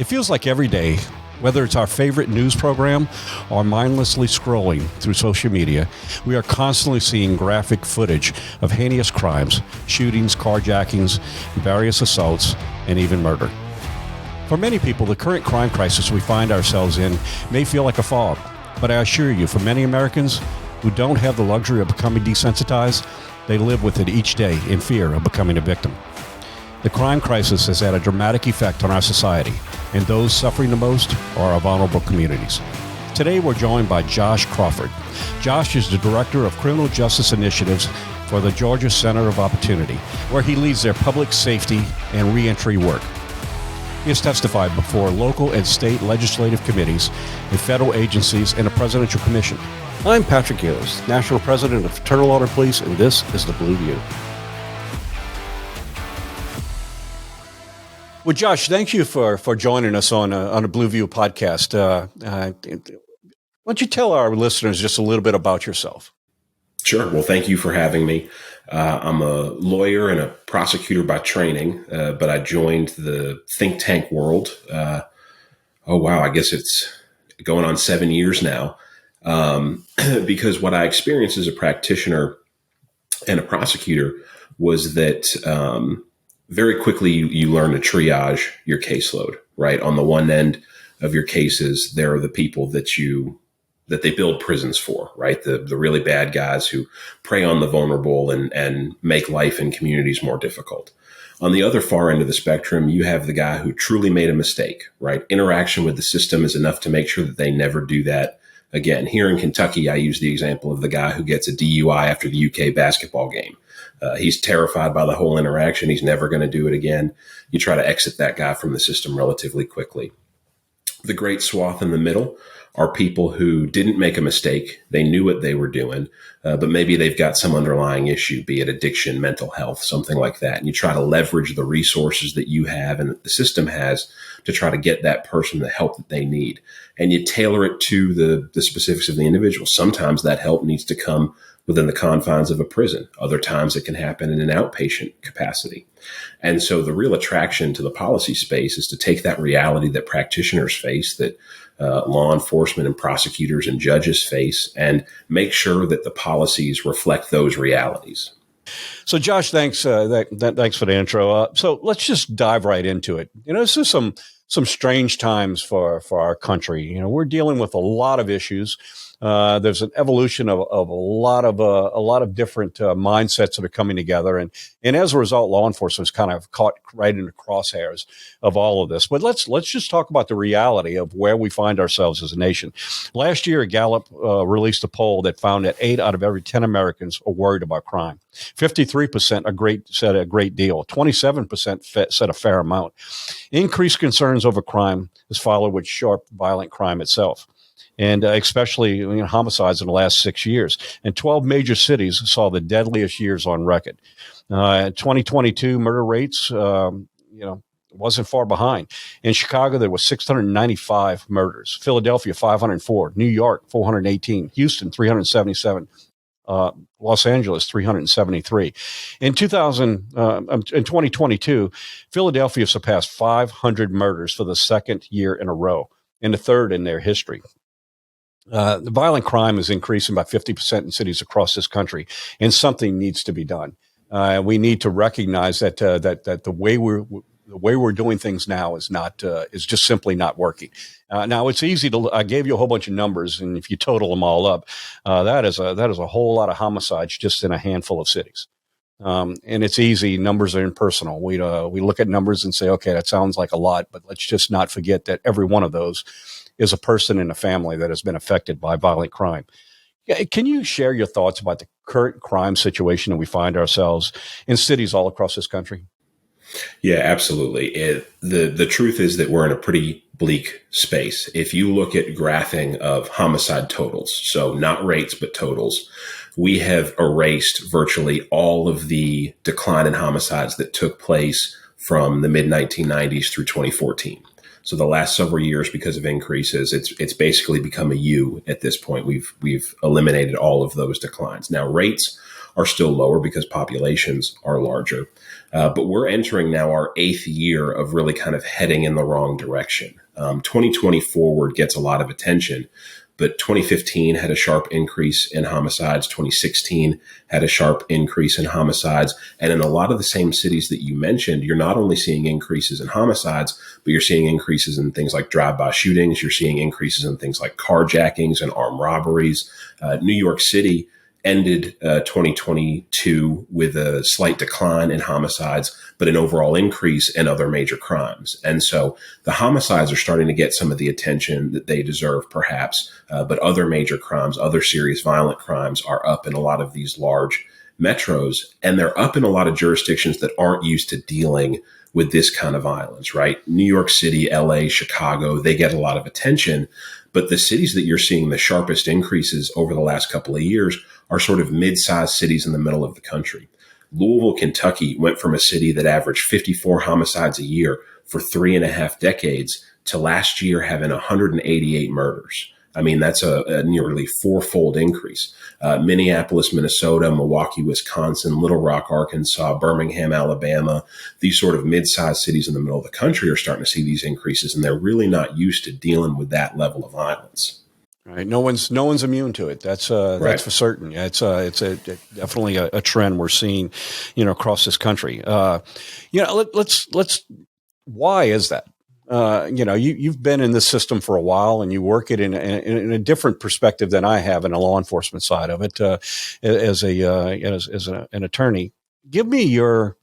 It feels like every day, whether it's our favorite news program or mindlessly scrolling through social media, we are constantly seeing graphic footage of heinous crimes, shootings, carjackings, various assaults, and even murder. For many people, the current crime crisis we find ourselves in may feel like a fog, but I assure you, for many Americans who don't have the luxury of becoming desensitized, they live with it each day in fear of becoming a victim. The crime crisis has had a dramatic effect on our society, and those suffering the most are our vulnerable communities. Today, we're joined by Josh Crawford. Josh is the Director of Criminal Justice Initiatives for the Georgia Center of Opportunity, where he leads their public safety and reentry work. He has testified before local and state legislative committees and federal agencies and a presidential commission. I'm Patrick Yoes, National President of Fraternal Order Police, and this is The Blue View. Well, Josh, thank you for joining us on a Blue View podcast. Why don't you tell our listeners just a little bit about yourself? Sure. Well, thank you for having me. I'm a lawyer and a prosecutor by training, but I joined the think tank world. I guess it's going on 7 years now, because what I experienced as a practitioner and a prosecutor was that very quickly you learn to triage your caseload, right? On the one end of your cases, there are the people that they build prisons for, right? The really bad guys who prey on the vulnerable and make life in communities more difficult. On the other far end of the spectrum, you have the guy who truly made a mistake, right? Interaction with the system is enough to make sure that they never do that again. Here in Kentucky, I use the example of the guy who gets a DUI after the UK basketball game. He's terrified by the whole interaction. He's never going to do it again. You try to exit that guy from the system relatively quickly. The great swath in the middle are people who didn't make a mistake. They knew what they were doing, but maybe they've got some underlying issue, be it addiction, mental health, something like that. And you try to leverage the resources that you have and that the system has to try to get that person the help that they need. And you tailor it to the specifics of the individual. Sometimes that help needs to come within the confines of a prison. Other times it can happen in an outpatient capacity. And so the real attraction to the policy space is to take that reality that practitioners face, that law enforcement and prosecutors and judges face, and make sure that the policies reflect those realities. So, Josh, thanks. Thanks for the intro. So let's just dive right into it. This is some strange times for our country. We're dealing with a lot of issues. There's an evolution of a lot of different mindsets that are coming together, and as a result, law enforcement is kind of caught right in the crosshairs of all of this. But let's just talk about the reality of where we find ourselves as a nation. Last year, Gallup released a poll that found that 8 out of every 10 Americans are worried about crime. 53% said a great deal. 27% said a fair amount. Increased concerns over crime is followed with sharp, violent crime itself. And especially homicides in the last 6 years. And 12 major cities saw the deadliest years on record. 2022 murder rates, wasn't far behind. In Chicago, there was 695 murders. Philadelphia, 504. New York, 418. Houston, 377. Los Angeles, 373. In 2022, Philadelphia surpassed 500 murders for the second year in a row, and the third in their history. The violent crime is increasing by 50% in cities across this country, and something needs to be done. We need to recognize that the way we're doing things now is just simply not working. Now it's easy I gave you a whole bunch of numbers, and if you total them all up, that is a whole lot of homicides just in a handful of cities. And it's easy. Numbers are impersonal. We look at numbers and say, okay, that sounds like a lot, but let's just not forget that every one of those is a person in a family that has been affected by violent crime. Can you share your thoughts about the current crime situation that we find ourselves in cities all across this country? Yeah, absolutely. The truth is that we're in a pretty bleak space. If you look at graphing of homicide totals, so not rates, but totals, we have erased virtually all of the decline in homicides that took place from the mid-1990s through 2014. So the last several years, because of increases, it's basically become a U at this point. We've eliminated all of those declines. Now, rates are still lower because populations are larger. But we're entering now our 8th year of really kind of heading in the wrong direction. 2020 forward gets a lot of attention, but 2015 had a sharp increase in homicides. 2016 had a sharp increase in homicides. And in a lot of the same cities that you mentioned, you're not only seeing increases in homicides, but you're seeing increases in things like drive-by shootings. You're seeing increases in things like carjackings and armed robberies. New York City ended 2022 with a slight decline in homicides, but an overall increase in other major crimes. And so the homicides are starting to get some of the attention that they deserve, perhaps, but other major crimes, other serious violent crimes are up in a lot of these large metros, and they're up in a lot of jurisdictions that aren't used to dealing with this kind of violence, right? New York City, LA, Chicago, they get a lot of attention, but the cities that you're seeing the sharpest increases over the last couple of years are sort of mid-sized cities in the middle of the country. Louisville, Kentucky went from a city that averaged 54 homicides a year for 3.5 decades to last year having 188 murders. I mean, that's a nearly fourfold increase. Minneapolis, Minnesota, Milwaukee, Wisconsin, Little Rock, Arkansas, Birmingham, Alabama, these sort of mid-sized cities in the middle of the country are starting to see these increases, and they're really not used to dealing with that level of violence. Right. No one's immune to it. That's for certain. Yeah, it's definitely a trend we're seeing, across this country. Let's. Why is that? You've been in this system for a while, and you work it in a different perspective than I have in a law enforcement side of it. As an attorney, give me your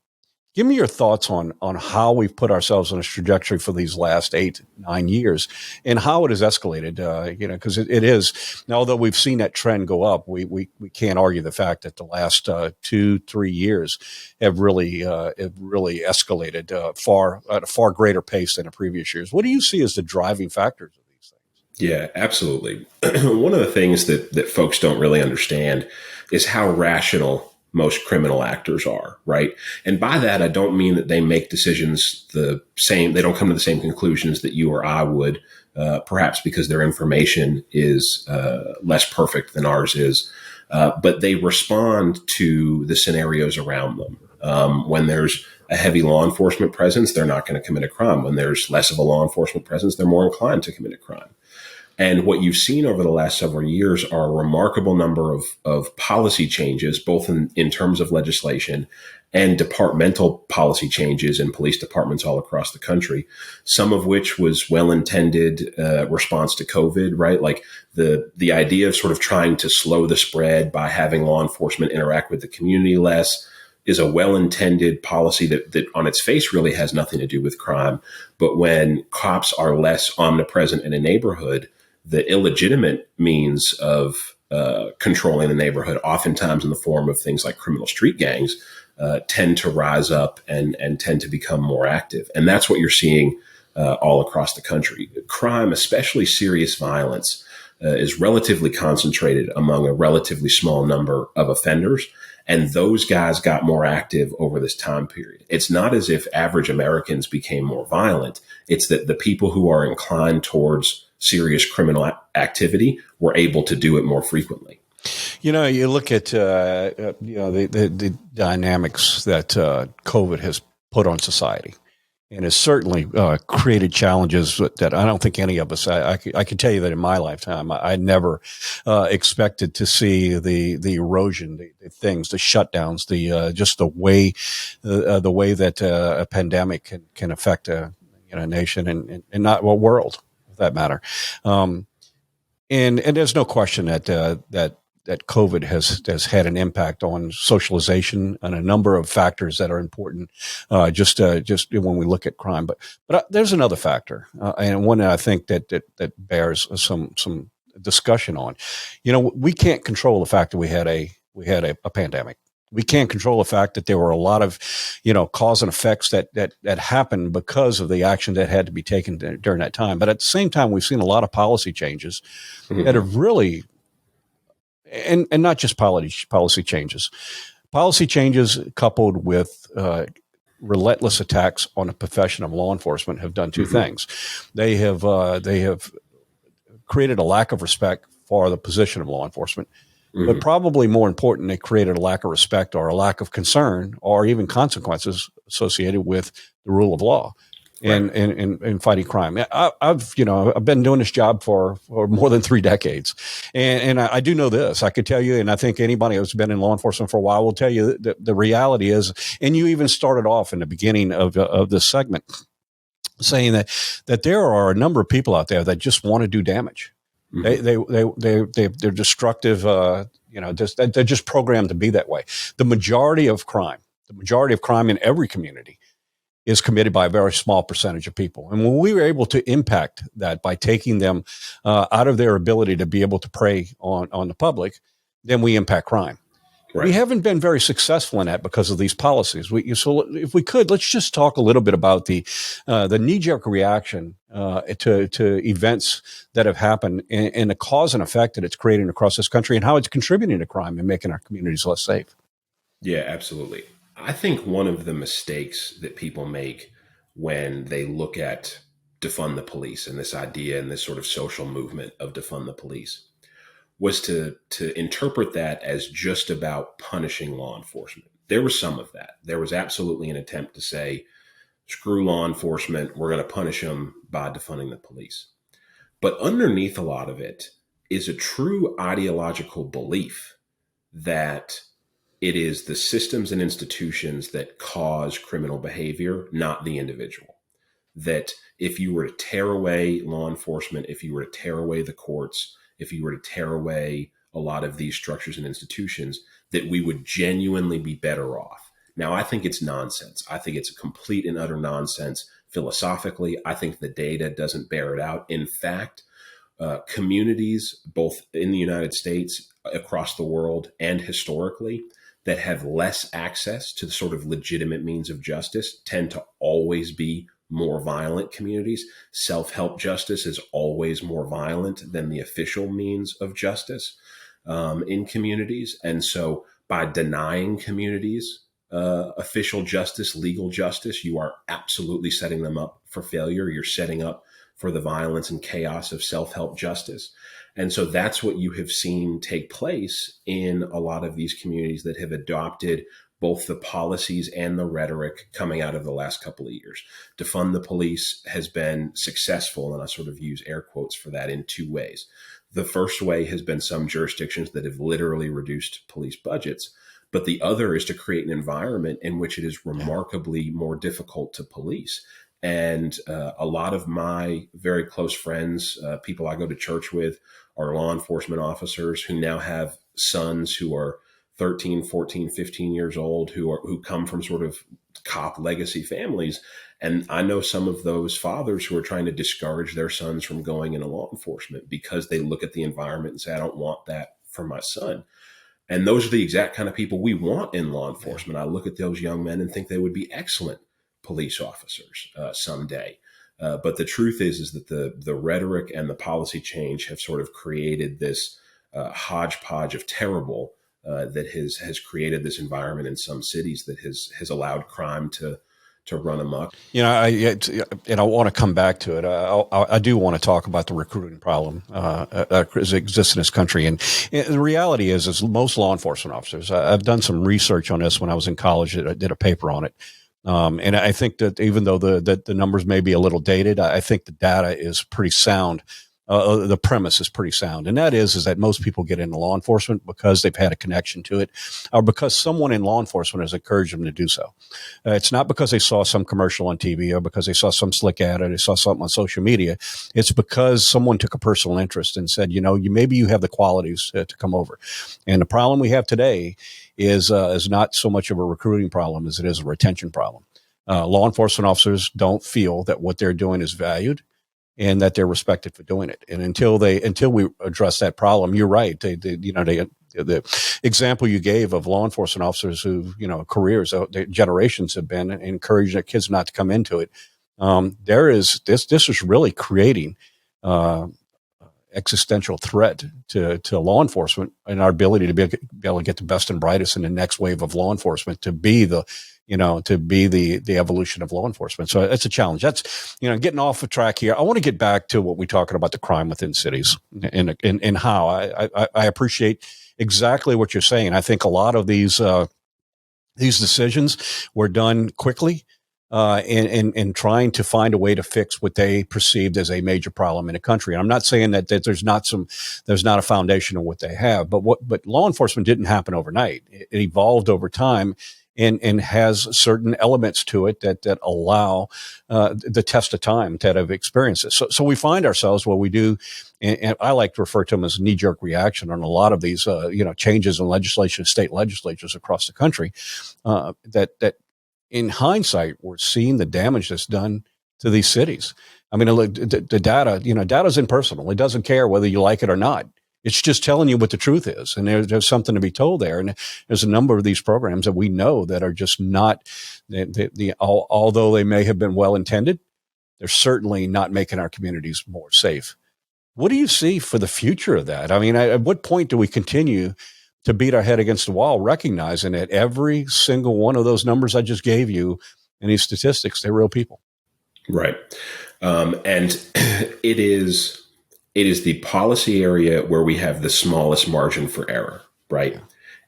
thoughts on how we've put ourselves on a trajectory for these last 8-9 years and how it has escalated, because it is, although we've seen that trend go up, we can't argue the fact that the last 2-3 years have really escalated at a far greater pace than the previous years. What do you see as the driving factors of these things? Yeah, absolutely. One of the things that folks don't really understand is how rational most criminal actors are, right? And by that, I don't mean that they make decisions the same. They don't come to the same conclusions that you or I would, perhaps because their information is less perfect than ours is. But they respond to the scenarios around them. When there's a heavy law enforcement presence, they're not going to commit a crime. When there's less of a law enforcement presence, they're more inclined to commit a crime. And what you've seen over the last several years are a remarkable number of policy changes, both in terms of legislation and departmental policy changes in police departments all across the country, some of which was well-intended response to COVID, right? Like the idea of sort of trying to slow the spread by having law enforcement interact with the community less is a well-intended policy that on its face really has nothing to do with crime. But when cops are less omnipresent in a neighborhood, the illegitimate means of controlling the neighborhood, oftentimes in the form of things like criminal street gangs, tend to rise up and tend to become more active. And that's what you're seeing all across the country. Crime, especially serious violence, is relatively concentrated among a relatively small number of offenders. And those guys got more active over this time period. It's not as if average Americans became more violent. It's that the people who are inclined towards serious criminal activity were able to do it more frequently. You look at the dynamics that COVID has put on society, and has certainly created challenges that I don't think any of us. I can tell you that in my lifetime, I never expected to see the erosion, the things, the shutdowns, just the way that a pandemic can affect a nation and not a world, for that matter. And there's no question that COVID has had an impact on socialization and a number of factors that are important, just when we look at crime. But there's another factor, and one that I think that bears some discussion on. We can't control the fact that we had a pandemic. We can't control the fact that there were a lot of, cause and effects that happened because of the action that had to be taken during that time. But at the same time, we've seen a lot of policy changes that have really, and not just policy changes coupled with relentless attacks on the profession of law enforcement have done two things. They have created a lack of respect for the position of law enforcement. But probably more important, they created a lack of respect or a lack of concern or even consequences associated with the rule of law and fighting crime. I've been doing this job for more than 3 decades. And I do know this. I could tell you, and I think anybody who's been in law enforcement for a while will tell you that the reality is, and you even started off in the beginning of this segment saying that there are a number of people out there that just want to do damage. They're destructive. They're just programmed to be that way. The majority of crime in every community is committed by a very small percentage of people. And when we were able to impact that by taking them out of their ability to be able to prey on the public, then we impact crime. Right. We haven't been very successful in that because of these policies. So if we could, let's just talk a little bit about the knee-jerk reaction to events that have happened and the cause and effect that it's creating across this country and how it's contributing to crime and making our communities less safe. Yeah, absolutely. I think one of the mistakes that people make when they look at defund the police and this idea and this sort of social movement of defund the police was to interpret that as just about punishing law enforcement. There was some of that. There was absolutely an attempt to say, screw law enforcement, we're going to punish them by defunding the police. But underneath a lot of it is a true ideological belief that it is the systems and institutions that cause criminal behavior, not the individual. That if you were to tear away law enforcement, if you were to tear away the courts, if you were to tear away a lot of these structures and institutions, that we would genuinely be better off. Now, I think it's nonsense. I think it's a complete and utter nonsense philosophically. I think the data doesn't bear it out. In fact, communities, both in the United States, across the world, and historically, that have less access to the sort of legitimate means of justice tend to always be more violent communities. Self-help justice is always more violent than the official means of justice in communities. And so by denying communities official justice, legal justice, you are absolutely setting them up for failure. You're setting up for the violence and chaos of self-help justice. And so that's what you have seen take place in a lot of these communities that have adopted both the policies and the rhetoric coming out of the last couple of years. Defund the police has been successful, and I sort of use air quotes for that, in 2 ways. The first way has been some jurisdictions that have literally reduced police budgets, but the other is to create an environment in which it is remarkably more difficult to police. And a lot of my very close friends, people I go to church with, are law enforcement officers who now have sons who are 13, 14, 15 years old, who come from sort of cop legacy families. And I know some of those fathers who are trying to discourage their sons from going into law enforcement because they look at the environment and say, I don't want that for my son. And those are the exact kind of people we want in law enforcement. I look at those young men and think they would be excellent police officers someday. But the truth is that the rhetoric and the policy change have sort of created this hodgepodge of terrible that has created this environment in some cities that has allowed crime to run amok. And I want to come back to it. I do want to talk about the recruiting problem that exists in this country. And the reality is most law enforcement officers, I've done some research on this when I was in college. I did a paper on it. And I think that even though the numbers may be a little dated, I think the data is pretty sound. The premise is pretty sound. And that is that most people get into law enforcement because they've had a connection to it or because someone in law enforcement has encouraged them to do so. It's not because they saw some commercial on TV or because they saw some slick ad or they saw something on social media. It's because someone took a personal interest and said, maybe you have the qualities to come over. And the problem we have today is not so much of a recruiting problem as it is a retention problem. Law enforcement officers don't feel that what they're doing is valued and that they're respected for doing it. And until we address that problem, you're right. The example you gave of law enforcement officers who, careers, generations have been encouraging their kids not to come into it. This is really creating existential threat to law enforcement and our ability to be able to get the best and brightest in the next wave of law enforcement to be the evolution of law enforcement. So it's a challenge. That's, getting off the track here. I want to get back to what we're talking about, the crime within cities and how I appreciate exactly what you're saying. I think a lot of these decisions were done quickly in trying to find a way to fix what they perceived as a major problem in a country. And I'm not saying that there's not a foundation in what they have, but law enforcement didn't happen overnight. It evolved over time and has certain elements to it that allow the test of time that have experienced it. So we find ourselves where we do, and I like to refer to them as knee-jerk reaction on a lot of these changes in legislation, state legislatures across the country, that in hindsight, we're seeing the damage that's done to these cities. I mean, the data, data's impersonal. It doesn't care whether you like it or not. It's just telling you what the truth is. And there's something to be told there. And there's a number of these programs that we know that are just not, although they may have been well intended, they're certainly not making our communities more safe. What do you see for the future of that? I mean, at what point do we continue to beat our head against the wall, recognizing that every single one of those numbers I just gave you and these statistics, they're real people? Right. And it is the policy area where we have the smallest margin for error, right?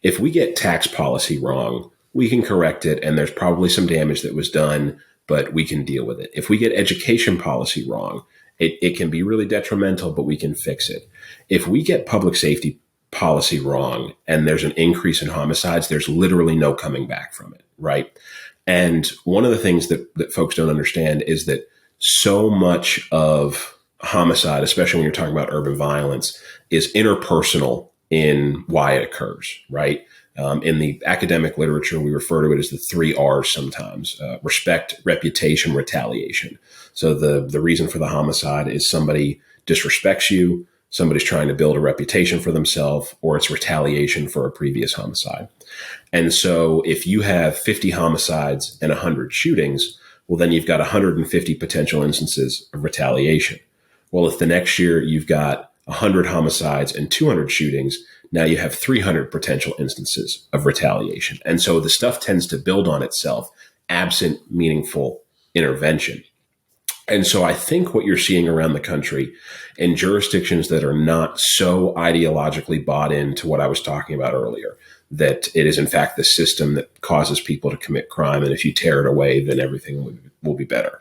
If we get tax policy wrong, we can correct it, and there's probably some damage that was done, but we can deal with it. If we get education policy wrong, it can be really detrimental, but we can fix it. If we get public safety policy wrong and there's an increase in homicides, there's literally no coming back from it, right? And one of the things that folks don't understand is that so much of homicide, especially when you're talking about urban violence, is interpersonal in why it occurs, right? In the academic literature, we refer to it as the 3 R's sometimes: respect, reputation, retaliation. So the reason for the homicide is somebody disrespects you, somebody's trying to build a reputation for themselves, or it's retaliation for a previous homicide. And so if you have 50 homicides and 100 shootings, well, then you've got 150 potential instances of retaliation. Well, if the next year you've got 100 homicides and 200 shootings, now you have 300 potential instances of retaliation. And so the stuff tends to build on itself absent meaningful intervention. And so I think what you're seeing around the country in jurisdictions that are not so ideologically bought into what I was talking about earlier, that it is in fact the system that causes people to commit crime, and if you tear it away, then everything will be better.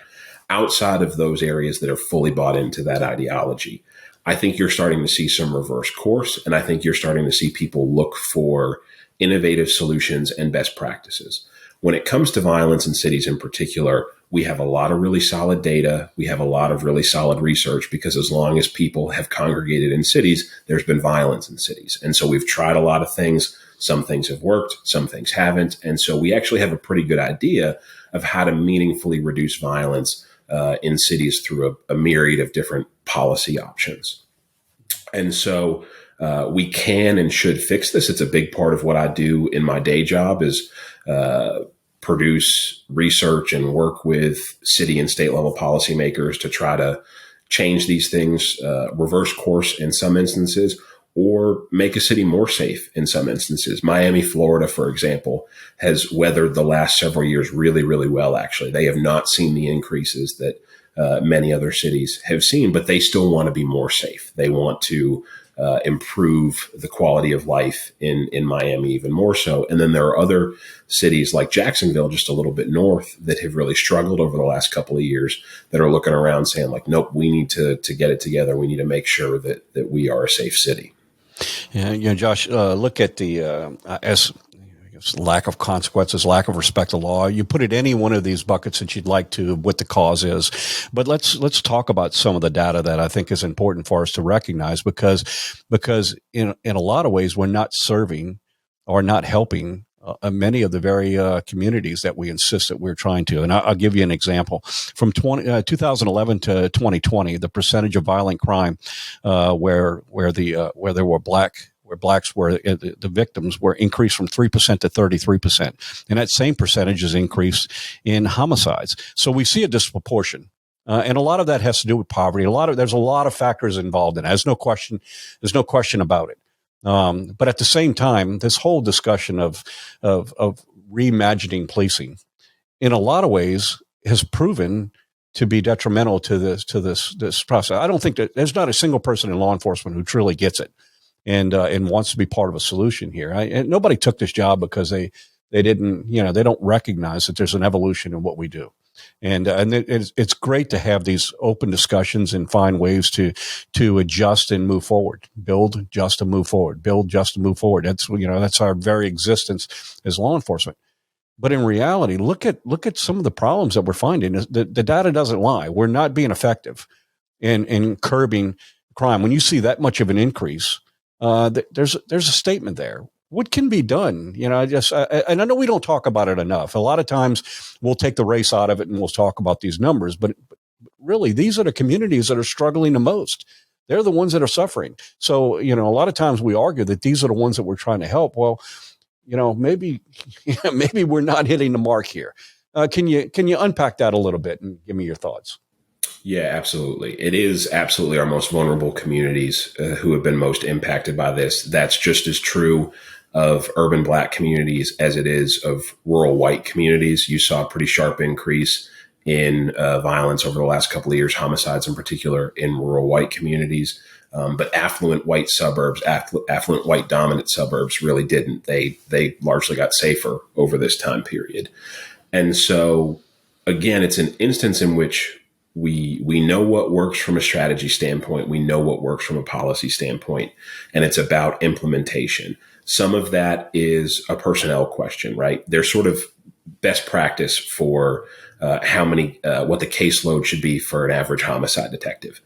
Outside of those areas that are fully bought into that ideology, I think you're starting to see some reverse course, and I think you're starting to see people look for innovative solutions and best practices. When it comes to violence in cities in particular, we have a lot of really solid data. We have a lot of really solid research, because as long as people have congregated in cities, there's been violence in cities. And so we've tried a lot of things. Some things have worked, some things haven't. And so we actually have a pretty good idea of how to meaningfully reduce violence in cities through a myriad of different policy options. And so we can and should fix this. It's a big part of what I do in my day job is produce research and work with city and state level policymakers to try to change these things, reverse course in some instances, or make a city more safe in some instances. Miami, Florida, for example, has weathered the last several years really, really well, actually. They have not seen the increases that many other cities have seen, but they still want to be more safe. They want to improve the quality of life in Miami even more so. And then there are other cities like Jacksonville, just a little bit north, that have really struggled over the last couple of years, that are looking around saying like, nope, we need to get it together. We need to make sure that we are a safe city. Yeah, Josh, look at the as lack of consequences, lack of respect of law. You put it any one of these buckets that you'd like to, what the cause is. But let's talk about some of the data that I think is important for us to recognize, because in a lot of ways we're not serving or not helping many of the very communities that we insist that we're trying to. And I'll give you an example. From 2011 to 2020, the percentage of violent crime where there were blacks were the victims were increased from 3% to 33%. And that same percentage is increased in homicides. So we see a disproportion. And a lot of that has to do with poverty. There's a lot of factors involved in it. There's no question about it. But at the same time, this whole discussion of reimagining policing, in a lot of ways, has proven to be detrimental to this process. I don't think that there's not a single person in law enforcement who truly gets it. and wants to be part of a solution here. And nobody took this job because they didn't, they don't recognize that there's an evolution in what we do. And it's great to have these open discussions and find ways to adjust and move forward, build, adjust, and move forward, build, adjust, and move forward. That's our very existence as law enforcement. But in reality, look at some of the problems that we're finding. The data doesn't lie. We're not being effective in curbing crime. When you see that much of an increase, there's a statement there. What can be done? And I know we don't talk about it enough. A lot of times we'll take the race out of it and we'll talk about these numbers, but really these are the communities that are struggling the most. They're the ones that are suffering. So, a lot of times we argue that these are the ones that we're trying to help. Well, maybe we're not hitting the mark here. Can you unpack that a little bit and give me your thoughts? Yeah, absolutely. It is absolutely our most vulnerable communities who have been most impacted by this. That's just as true of urban Black communities as it is of rural white communities. You saw a pretty sharp increase in violence over the last couple of years, homicides in particular in rural white communities. But affluent white suburbs, affluent white dominant suburbs really didn't. They largely got safer over this time period. And so, again, it's an instance in which we know what works from a strategy standpoint. We know what works from a policy standpoint, and it's about implementation. Some of that is a personnel question, right? There's sort of best practice for what the caseload should be for an average homicide detective.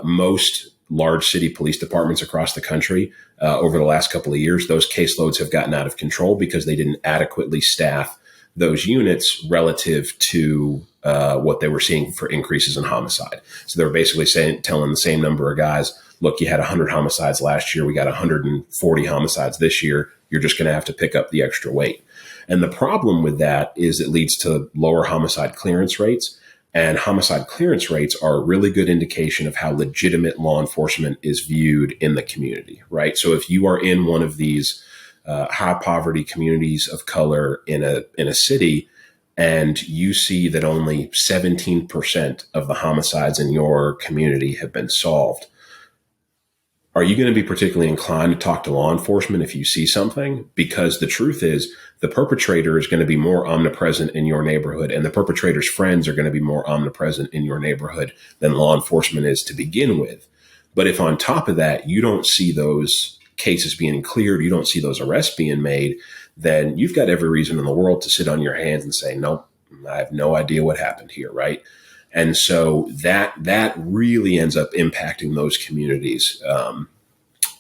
Most large city police departments across the country over the last couple of years, those caseloads have gotten out of control because they didn't adequately staff those units relative to what they were seeing for increases in homicide. So they were basically telling the same number of guys, look, you had 100 homicides last year. We got 140 homicides this year. You're just going to have to pick up the extra weight. And the problem with that is it leads to lower homicide clearance rates. And homicide clearance rates are a really good indication of how legitimate law enforcement is viewed in the community, right? So if you are in one of these high poverty communities of color in a city, and you see that only 17% of the homicides in your community have been solved, are you going to be particularly inclined to talk to law enforcement if you see something? Because the truth is the perpetrator is going to be more omnipresent in your neighborhood, and the perpetrator's friends are going to be more omnipresent in your neighborhood than law enforcement is to begin with. But if on top of that, you don't see those cases being cleared, you don't see those arrests being made, then you've got every reason in the world to sit on your hands and say, nope, I have no idea what happened here, right? And so that really ends up impacting those communities.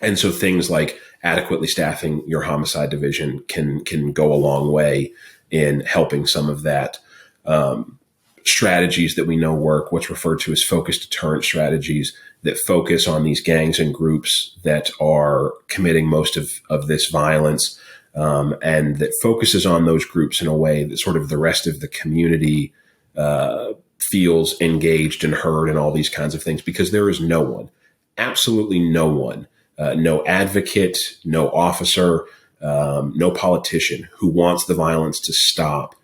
And so things like adequately staffing your homicide division can go a long way in helping some of that. Strategies that we know work, what's referred to as focused deterrent strategies that focus on these gangs and groups that are committing most of this violence, and that focuses on those groups in a way that sort of the rest of the community feels engaged and heard and all these kinds of things, because there is no one, absolutely no one, no advocate, no officer, no politician who wants the violence to stop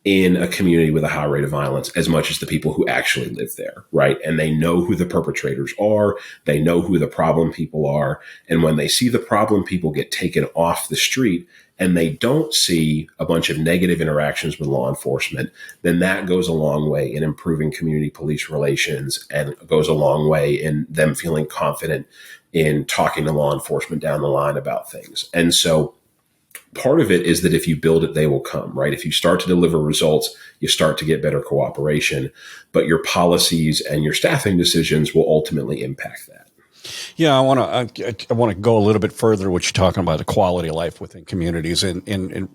in a community with a high rate of violence as much as the people who actually live there, right? And they know who the perpetrators are. They know who the problem people are. And when they see the problem people get taken off the street and they don't see a bunch of negative interactions with law enforcement, then that goes a long way in improving community police relations and goes a long way in them feeling confident in talking to law enforcement down the line about things. And so part of it is that if you build it, they will come, right? If you start to deliver results, you start to get better cooperation, but your policies and your staffing decisions will ultimately impact that. Yeah, I want to go a little bit further. What you're talking about, the quality of life within communities and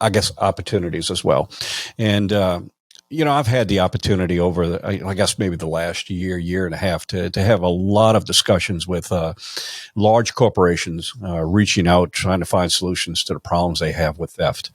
I guess opportunities as well. And I've had the opportunity over I guess maybe the last year and a half to have a lot of discussions with large corporations reaching out, trying to find solutions to the problems they have with theft.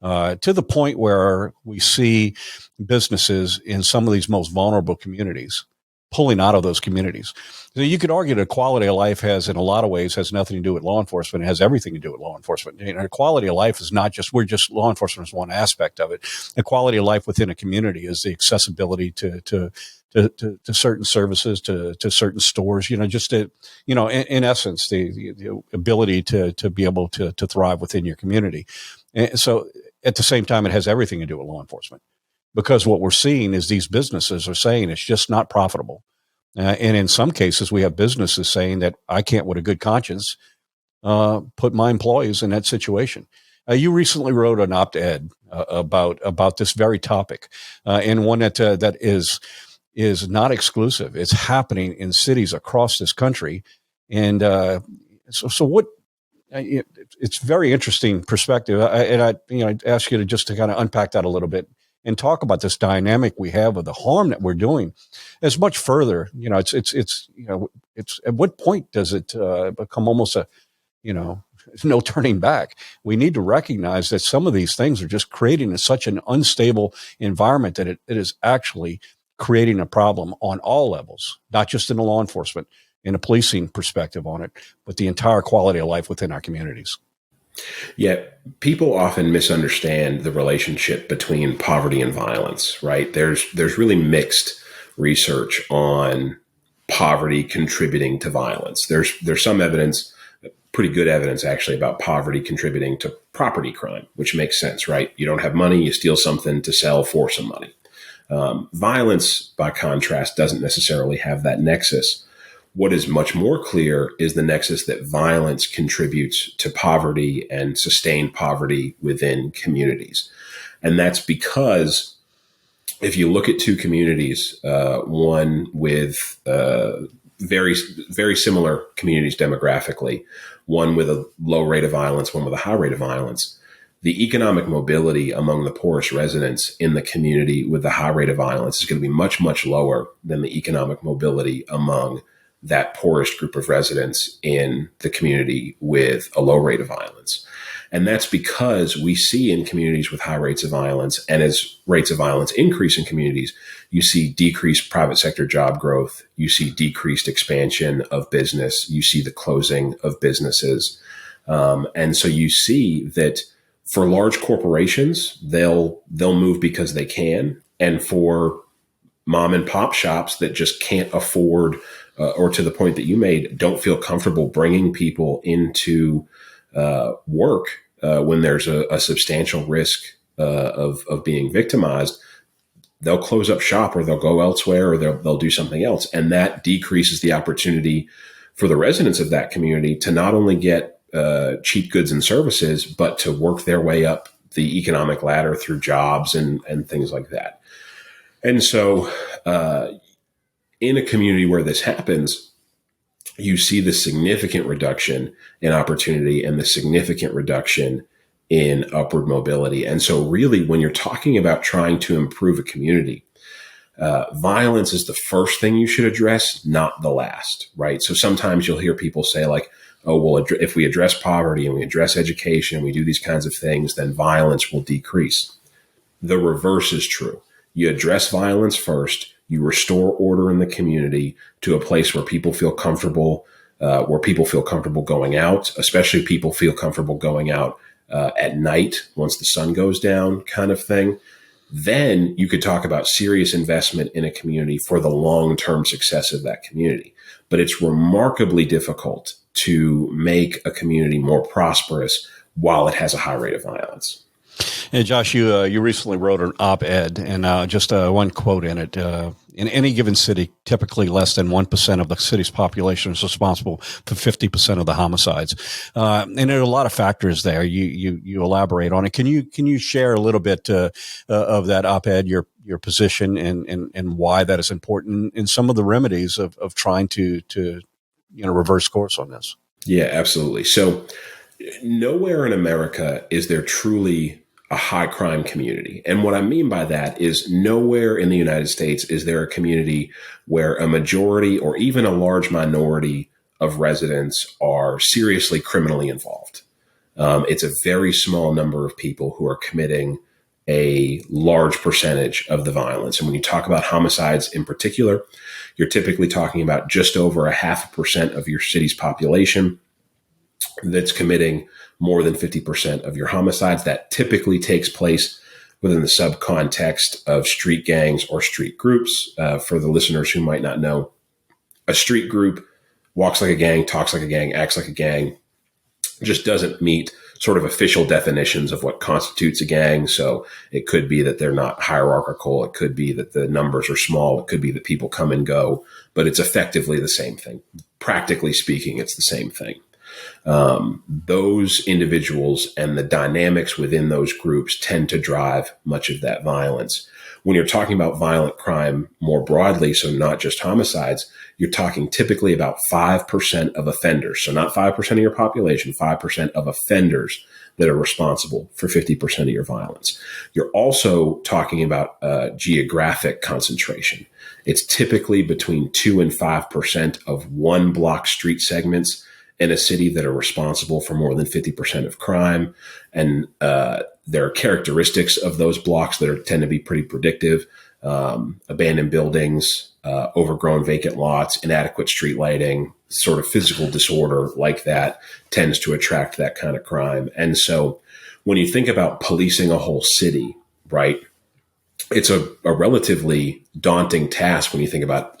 To the point where we see businesses in some of these most vulnerable communities pulling out of those communities. So you could argue that quality of life has, in a lot of ways, has nothing to do with law enforcement. It has everything to do with law enforcement. Quality of life is not just, law enforcement is one aspect of it. The quality of life within a community is the accessibility to certain services, to certain stores, just to, in essence, the ability to be able to thrive within your community. And so at the same time, it has everything to do with law enforcement, because what we're seeing is these businesses are saying it's just not profitable. And in some cases, we have businesses saying that I can't, with a good conscience, put my employees in that situation. You recently wrote an op-ed about this very topic, and one that is not exclusive. It's happening in cities across this country, and so what? It's very interesting perspective, and I'd ask you to kind of unpack that a little bit and talk about this dynamic we have of the harm that we're doing. As much further, it's at what point does it become almost a, no turning back? We need to recognize that some of these things are just creating such an unstable environment that it is actually creating a problem on all levels, not just in the law enforcement, in a policing perspective on it, but the entire quality of life within our communities. Yeah, people often misunderstand the relationship between poverty and violence, right? There's really mixed research on poverty contributing to violence. There's some evidence, pretty good evidence actually, about poverty contributing to property crime, which makes sense, right? You don't have money, you steal something to sell for some money. Violence, by contrast, doesn't necessarily have that nexus. What is much more clear is the nexus that violence contributes to poverty and sustained poverty within communities. And that's because if you look at two communities, one with very, very similar communities demographically, one with a low rate of violence, one with a high rate of violence, the economic mobility among the poorest residents in the community with the high rate of violence is going to be much, much lower than the economic mobility among that poorest group of residents in the community with a low rate of violence. And that's because we see in communities with high rates of violence, and as rates of violence increase in communities, you see decreased private sector job growth, you see decreased expansion of business, you see the closing of businesses. And so you see that for large corporations, they'll move because they can. And for mom and pop shops that just can't afford, or to the point that you made, don't feel comfortable bringing people into work when there's a substantial risk of being victimized, they'll close up shop, or they'll go elsewhere, or they'll do something else. And that decreases the opportunity for the residents of that community to not only get cheap goods and services, but to work their way up the economic ladder through jobs and things like that. And so in a community where this happens, you see the significant reduction in opportunity and the significant reduction in upward mobility. And so really, when you're talking about trying to improve a community, violence is the first thing you should address, not the last, right? So sometimes you'll hear people say like, oh, well, if we address poverty and we address education and we do these kinds of things, then violence will decrease. The reverse is true. You address violence first, you restore order in the community to a place where people feel comfortable, going out, especially people feel comfortable going out at night once the sun goes down, kind of thing. Then you could talk about serious investment in a community for the long-term success of that community. But it's remarkably difficult to make a community more prosperous while it has a high rate of violence. And Josh, you recently wrote an op-ed, and just one quote in it. In any given city, typically less than 1% of the city's population is responsible for 50% of the homicides. And there are a lot of factors there. You elaborate on it. Can you share a little bit of that op-ed, your position, and why that is important, and some of the remedies of trying to reverse course on this? Yeah, absolutely. So nowhere in America is there truly a high crime community. And what I mean by that is nowhere in the United States is there a community where a majority or even a large minority of residents are seriously criminally involved. It's a very small number of people who are committing a large percentage of the violence. And when you talk about homicides in particular, you're typically talking about just over 0.5% of your city's population that's committing more than 50% of your homicides. That typically takes place within the subcontext of street gangs or street groups. For the listeners who might not know, a street group walks like a gang, talks like a gang, acts like a gang, just doesn't meet sort of official definitions of what constitutes a gang. So it could be that they're not hierarchical. It could be that the numbers are small. It could be that people come and go, but it's effectively the same thing. Practically speaking, it's the same thing. Those individuals and the dynamics within those groups tend to drive much of that violence. When you're talking about violent crime more broadly, so not just homicides, you're talking typically about 5% of offenders. So not 5% of your population, 5% of offenders that are responsible for 50% of your violence. You're also talking about geographic concentration. It's typically between 2 and 5% of one block street segments in a city that are responsible for more than 50% of crime. And there are characteristics of those blocks that tend to be pretty predictive. Abandoned buildings, overgrown vacant lots, inadequate street lighting, sort of physical disorder like that tends to attract that kind of crime. And so when you think about policing a whole city, right, it's a relatively daunting task when you think about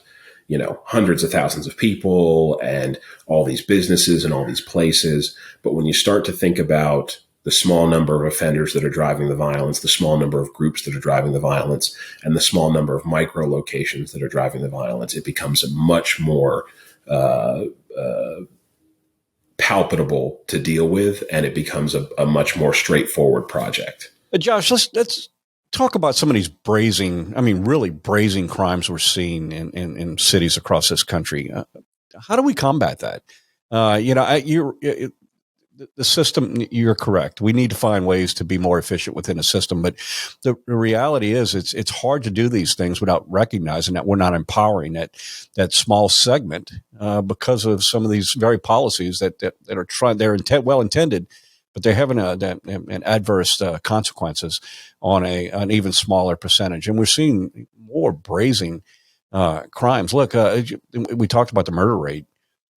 hundreds of thousands of people and all these businesses and all these places. But when you start to think about the small number of offenders that are driving the violence, the small number of groups that are driving the violence, and the small number of micro locations that are driving the violence, it becomes a much more palpable to deal with, and it becomes a much more straightforward project. Josh, let's talk about some of these really brazen crimes we're seeing in cities across this country. How do we combat that? The system, you're correct. We need to find ways to be more efficient within the system. But the reality is it's hard to do these things without recognizing that we're not empowering that small segment because of some of these very policies that are trying, they're well intended, but they're having an adverse consequences on an even smaller percentage. And we're seeing more brazen crimes. Look, we talked about the murder rate.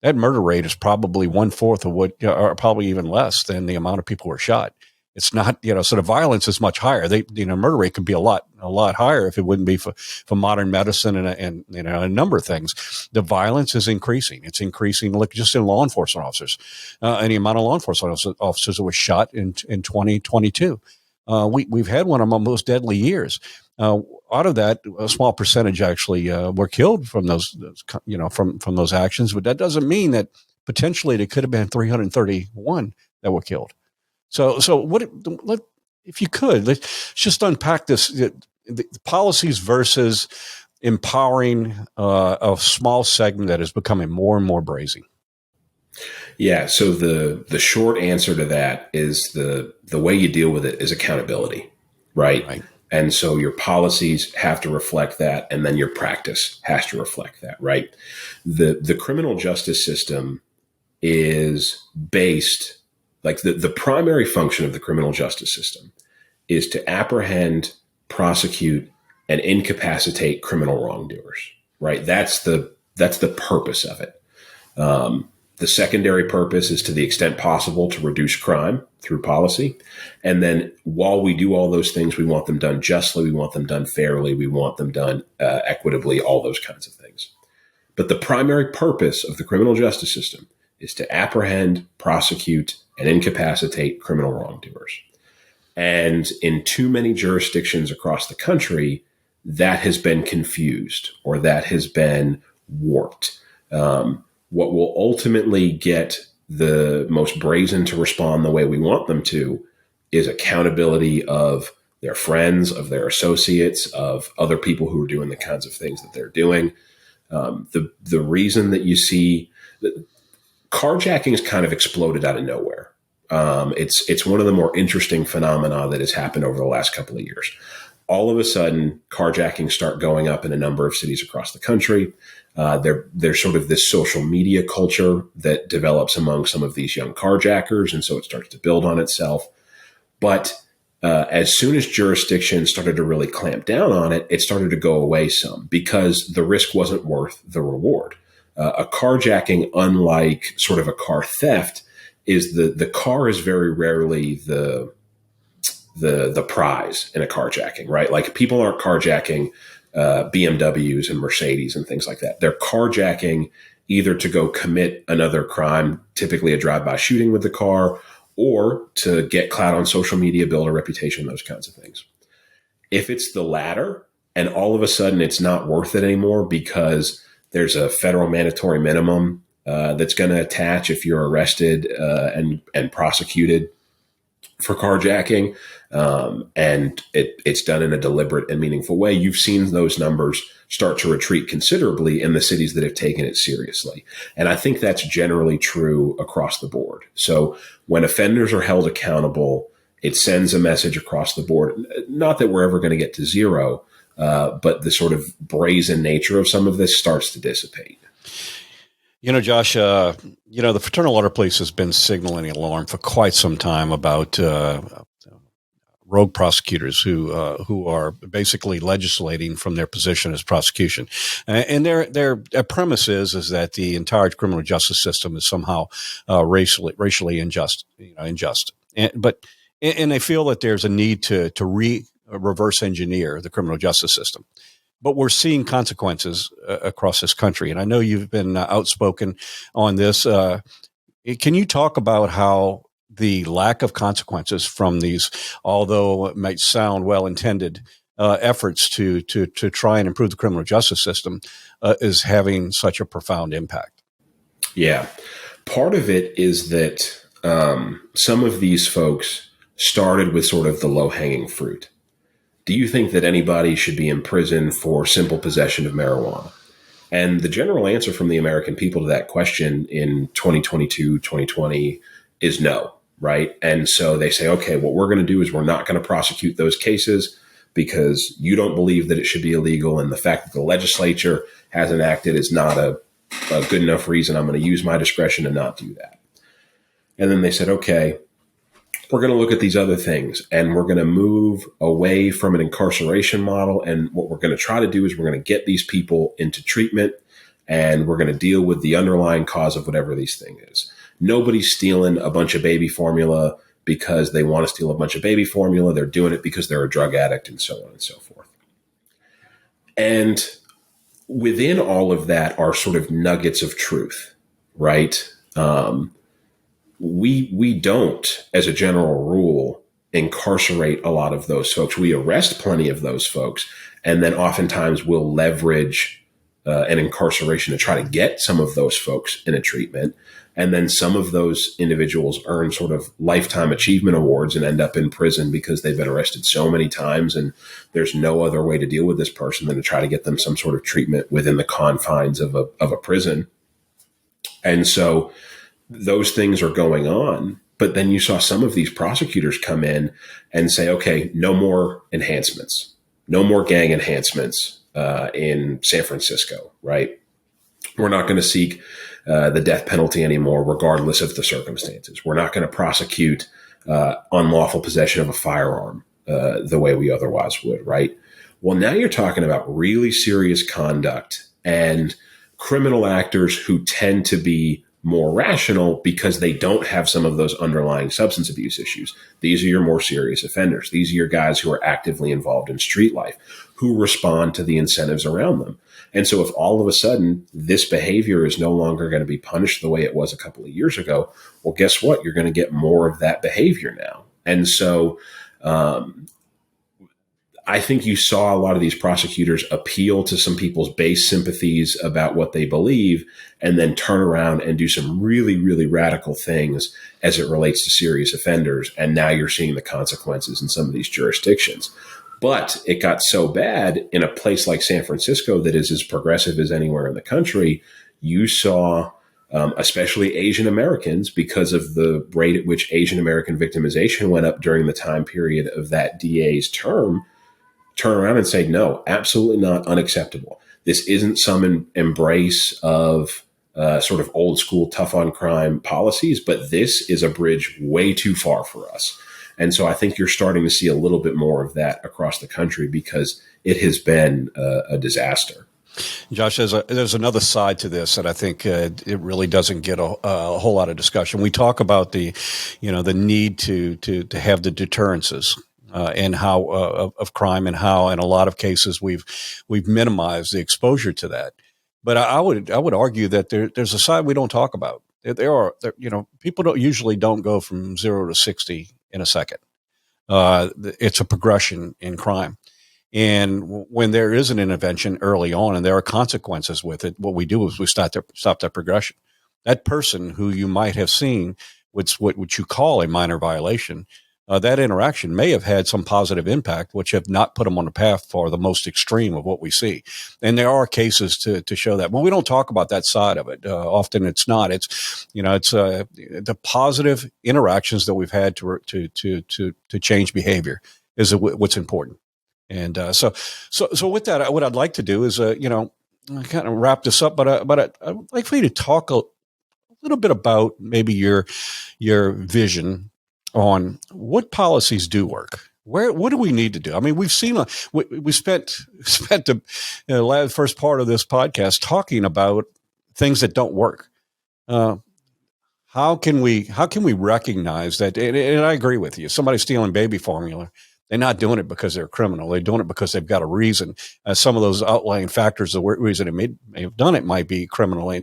That murder rate is probably 1/4 of what, or probably even less than the amount of people who are shot. It's not, so the violence is much higher. Murder rate could be a lot higher if it wouldn't be for modern medicine and a number of things. The violence is increasing. It's increasing. Look, just in law enforcement officers, and the amount of law enforcement officers that were shot in 2022. We've had one of our most deadly years. Out of that, a small percentage actually were killed from those from those actions. But that doesn't mean that potentially there could have been 331 that were killed. So if you could, let's just unpack this: the policies versus empowering a small segment that is becoming more and more brazen. Yeah. So the short answer to that is the way you deal with it is accountability, right? And so your policies have to reflect that, and then your practice has to reflect that, right? The criminal justice system is based, like the primary function of the criminal justice system is to apprehend, prosecute, and incapacitate criminal wrongdoers, right? That's the purpose of it. The secondary purpose is, to the extent possible, to reduce crime through policy. And then while we do all those things, we want them done justly, we want them done fairly, we want them done equitably, all those kinds of things. But the primary purpose of the criminal justice system is to apprehend, prosecute, and incapacitate criminal wrongdoers. And in too many jurisdictions across the country, that has been confused, or that has been warped. What will ultimately get the most brazen to respond the way we want them to is accountability of their friends, of their associates, of other people who are doing the kinds of things that they're doing. The reason that you see that carjacking has kind of exploded out of nowhere. It's one of the more interesting phenomena that has happened over the last couple of years. All of a sudden, carjackings start going up in a number of cities across the country. There's sort of this social media culture that develops among some of these young carjackers, and so it starts to build on itself. But as soon as jurisdictions started to really clamp down on it, it started to go away some because the risk wasn't worth the reward. A carjacking, unlike sort of a car theft, is the car is very rarely the prize in a carjacking, right? Like people aren't carjacking BMWs and Mercedes and things like that. They're carjacking either to go commit another crime, typically a drive-by shooting with the car, or to get clout on social media, build a reputation, those kinds of things. If it's the latter, and all of a sudden it's not worth it anymore because there's a federal mandatory minimum that's going to attach if you're arrested and prosecuted for carjacking, and it's done in a deliberate and meaningful way, you've seen those numbers start to retreat considerably in the cities that have taken it seriously. And I think that's generally true across the board. So when offenders are held accountable, it sends a message across the board. Not that we're ever going to get to zero, but the sort of brazen nature of some of this starts to dissipate. Josh, the Fraternal Order Police has been signaling the alarm for quite some time about rogue prosecutors who are basically legislating from their position as prosecution, and their premise is that the entire criminal justice system is somehow racially unjust, but they feel that there's a need to reverse engineer the criminal justice system. But we're seeing consequences across this country. And I know you've been outspoken on this. Can you talk about how the lack of consequences from these, although it might sound well-intended, efforts to try and improve the criminal justice system is having such a profound impact? Yeah. Part of it is that some of these folks started with sort of the low-hanging fruit. Do you think that anybody should be in prison for simple possession of marijuana? And the general answer from the American people to that question in 2022, 2020 is no, right? And so they say, okay, what we're going to do is we're not going to prosecute those cases because you don't believe that it should be illegal. And the fact that the legislature hasn't acted is not a good enough reason. I'm going to use my discretion to not do that. And then they said, okay, we're going to look at these other things and we're going to move away from an incarceration model. And what we're going to try to do is we're going to get these people into treatment and we're going to deal with the underlying cause of whatever these thing is. Nobody's stealing a bunch of baby formula because they want to steal a bunch of baby formula. They're doing it because they're a drug addict and so on and so forth. And within all of that are sort of nuggets of truth, right? We don't, as a general rule, incarcerate a lot of those folks. We arrest plenty of those folks, and then oftentimes we'll leverage an incarceration to try to get some of those folks in a treatment. And then some of those individuals earn sort of lifetime achievement awards and end up in prison because they've been arrested so many times, and there's no other way to deal with this person than to try to get them some sort of treatment within the confines of a prison. And so those things are going on, but then you saw some of these prosecutors come in and say, okay, no more enhancements, no more gang enhancements in San Francisco, right? We're not going to seek the death penalty anymore, regardless of the circumstances. We're not going to prosecute unlawful possession of a firearm the way we otherwise would, right? Well, now you're talking about really serious conduct and criminal actors who tend to be more rational because they don't have some of those underlying substance abuse issues. These are your more serious offenders. These are your guys who are actively involved in street life, who respond to the incentives around them. And so if all of a sudden this behavior is no longer going to be punished the way it was a couple of years ago, well, guess what? You're going to get more of that behavior now. And so I think you saw a lot of these prosecutors appeal to some people's base sympathies about what they believe and then turn around and do some really, really radical things as it relates to serious offenders. And now you're seeing the consequences in some of these jurisdictions. But it got so bad in a place like San Francisco that is as progressive as anywhere in the country. You saw, especially Asian Americans, because of the rate at which Asian American victimization went up during the time period of that DA's term, turn around and say, no, absolutely not, unacceptable. This isn't some embrace of sort of old school tough on crime policies, but this is a bridge way too far for us. And so I think you're starting to see a little bit more of that across the country because it has been a disaster. Josh, there's another side to this that I think it really doesn't get a whole lot of discussion. We talk about the need to have the deterrences and how of crime, and how in a lot of cases we've minimized the exposure to that. But I would argue that there's a side we don't talk about. People usually don't go from 0 to 60 in a second. It's a progression in crime. And when there is an intervention early on and there are consequences with it, what we do is we stop that progression. That person who you might have seen with what you call a minor violation, that interaction may have had some positive impact, which have not put them on the path for the most extreme of what we see. And there are cases to show that. But we don't talk about that side of it. Often it's not. It's the positive interactions that we've had to change behavior is what's important. And so with that, what I'd like to do is, kind of wrap this up. But I'd like for you to talk a little bit about maybe your vision on what policies do work. What do we need to do? I mean, we've seen we spent the first part of this podcast talking about things that don't work. How can we recognize that? And I agree with you. Somebody stealing baby formula, they're not doing it because they're a criminal. They're doing it because they've got a reason. Some of those outlying factors, the reason they may have done it might be criminally,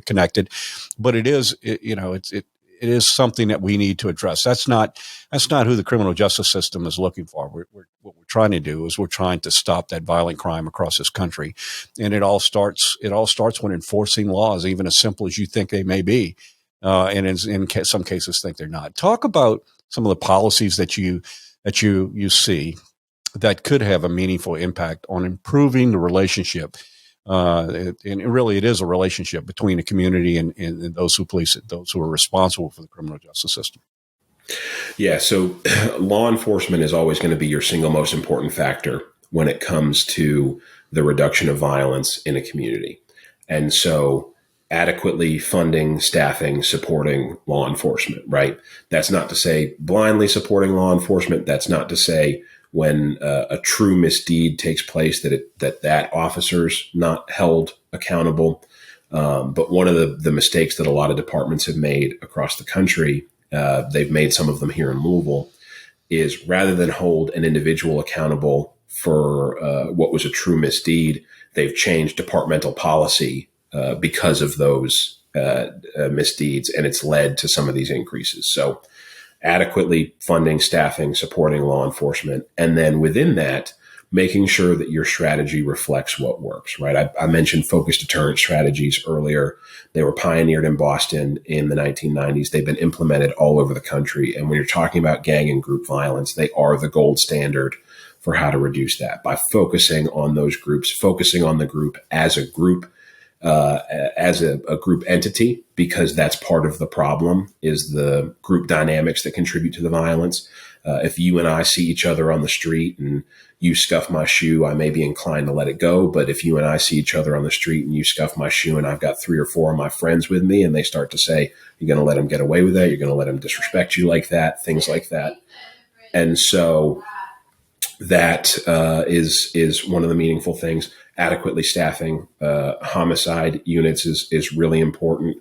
connected. But it is something that we need to address. That's not who the criminal justice system is looking for. What we're trying to do is we're trying to stop that violent crime across this country, and it all starts when enforcing laws, even as simple as you think they may be, and in some cases think they're not. Talk about some of the policies that you see that could have a meaningful impact on improving the relationship. And really, it is a relationship between the community and those who police it, those who are responsible for the criminal justice system. Yeah, so law enforcement is always going to be your single most important factor when it comes to the reduction of violence in a community. And so adequately funding, staffing, supporting law enforcement, right? That's not to say blindly supporting law enforcement. That's not to say when a true misdeed takes place that officer's not held accountable. But one of the mistakes that a lot of departments have made across the country, they've made some of them here in Louisville, is rather than hold an individual accountable for what was a true misdeed, they've changed departmental policy because of those misdeeds, and it's led to some of these increases. So adequately funding, staffing, supporting law enforcement, and then within that, making sure that your strategy reflects what works, right? I mentioned focused deterrent strategies earlier. They were pioneered in Boston in the 1990s. They've been implemented all over the country. And when you're talking about gang and group violence, they are the gold standard for how to reduce that by focusing on those groups, focusing on the group as a group entity, because that's part of the problem is the group dynamics that contribute to the violence. If you and I see each other on the street and you scuff my shoe, I may be inclined to let it go. But if you and I see each other on the street and you scuff my shoe and I've got 3 or 4 of my friends with me and they start to say, you're going to let them get away with that, you're going to let them disrespect you like that, things like that. And so that is one of the meaningful things. Adequately staffing homicide units is really important.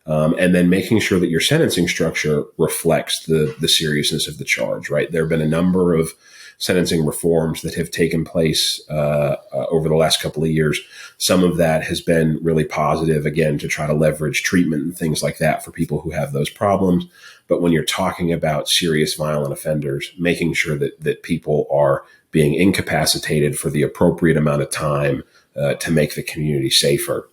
And then making sure that your sentencing structure reflects the seriousness of the charge, right? There have been a number of sentencing reforms that have taken place over the last couple of years. Some of that has been really positive, again, to try to leverage treatment and things like that for people who have those problems. But when you're talking about serious violent offenders, making sure that people are being incapacitated for the appropriate amount of time to make the community safer.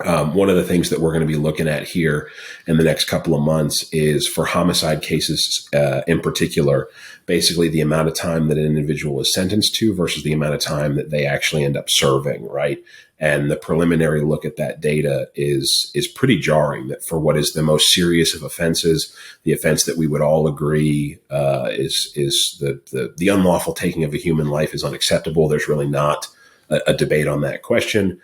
One of the things that we're going to be looking at here in the next couple of months is for homicide cases in particular, basically the amount of time that an individual is sentenced to versus the amount of time that they actually end up serving, right? And the preliminary look at that data is pretty jarring, that for what is the most serious of offenses, the offense that we would all agree is the unlawful taking of a human life is unacceptable. There's really not a debate on that question.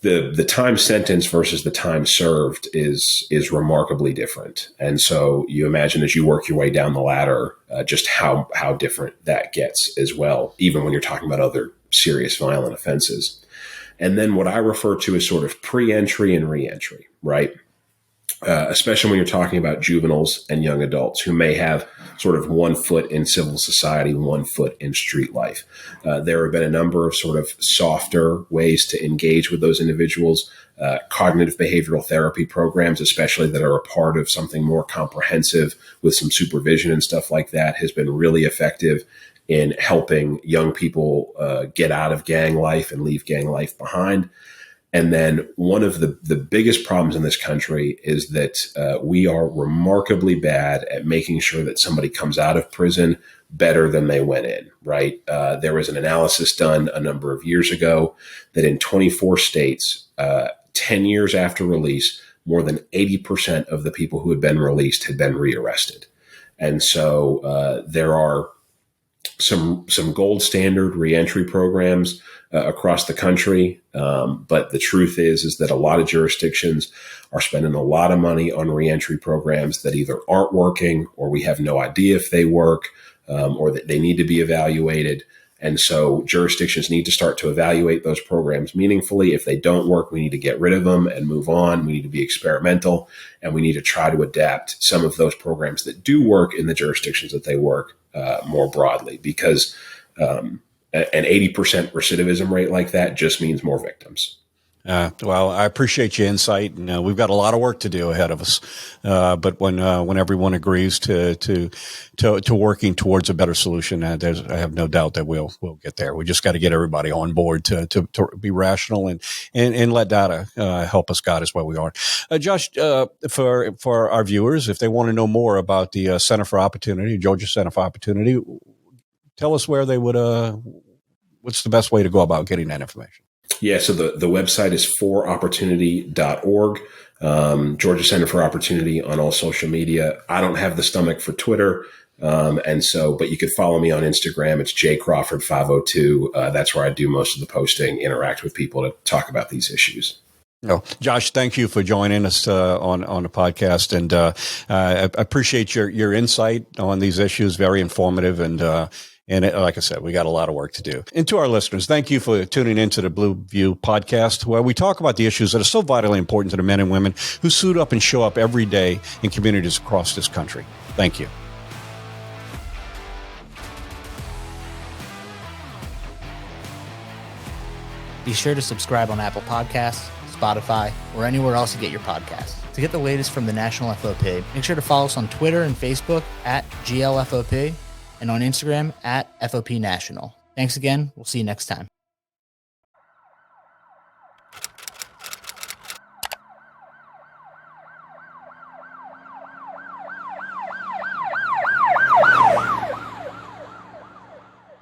the time sentence versus the time served is remarkably different. And so you imagine as you work your way down the ladder, just how different that gets as well, even when you're talking about other serious violent offenses. And then what I refer to as sort of pre-entry and re-entry, right? Especially when you're talking about juveniles and young adults who may have sort of one foot in civil society, one foot in street life. There have been a number of sort of softer ways to engage with those individuals. Cognitive behavioral therapy programs, especially that are a part of something more comprehensive with some supervision and stuff like that, has been really effective in helping young people get out of gang life and leave gang life behind. And then one of the biggest problems in this country is that we are remarkably bad at making sure that somebody comes out of prison better than they went in, right? There was an analysis done a number of years ago that in 24 states, 10 years after release, more than 80% of the people who had been released had been rearrested. And so there are some gold standard reentry programs across the country. But the truth is that a lot of jurisdictions are spending a lot of money on reentry programs that either aren't working or we have no idea if they work, or that they need to be evaluated. And so jurisdictions need to start to evaluate those programs meaningfully. If they don't work, we need to get rid of them and move on. We need to be experimental, and we need to try to adapt some of those programs that do work in the jurisdictions that they work more broadly, because an 80% recidivism rate like that just means more victims. Well, I appreciate your insight, and we've got a lot of work to do ahead of us. But when everyone agrees to working towards a better solution, I have no doubt that we'll get there. We just got to get everybody on board to be rational and let data help us guide us where we are. Josh, for our viewers, if they want to know more about the Center for Opportunity, Georgia Center for Opportunity, tell us where they would. What's the best way to go about getting that information? Yeah, so the website is foropportunity.org. Georgia Center for Opportunity on all social media. I don't have the stomach for Twitter, but you could follow me on Instagram. It's jcrawford502. That's where I do most of the posting, interact with people to talk about these issues. Oh, Josh, thank you for joining us on the podcast, and I appreciate your insight on these issues. Very informative, and like I said, we got a lot of work to do. And to our listeners, thank you for tuning into the Blue View podcast, where we talk about the issues that are so vitally important to the men and women who suit up and show up every day in communities across this country. Thank you. Be sure to subscribe on Apple Podcasts, Spotify, or anywhere else you get your podcasts. To get the latest from the National FOP, make sure to follow us on Twitter and Facebook at GLFOP and on Instagram at FOP National. Thanks again. We'll see you next time.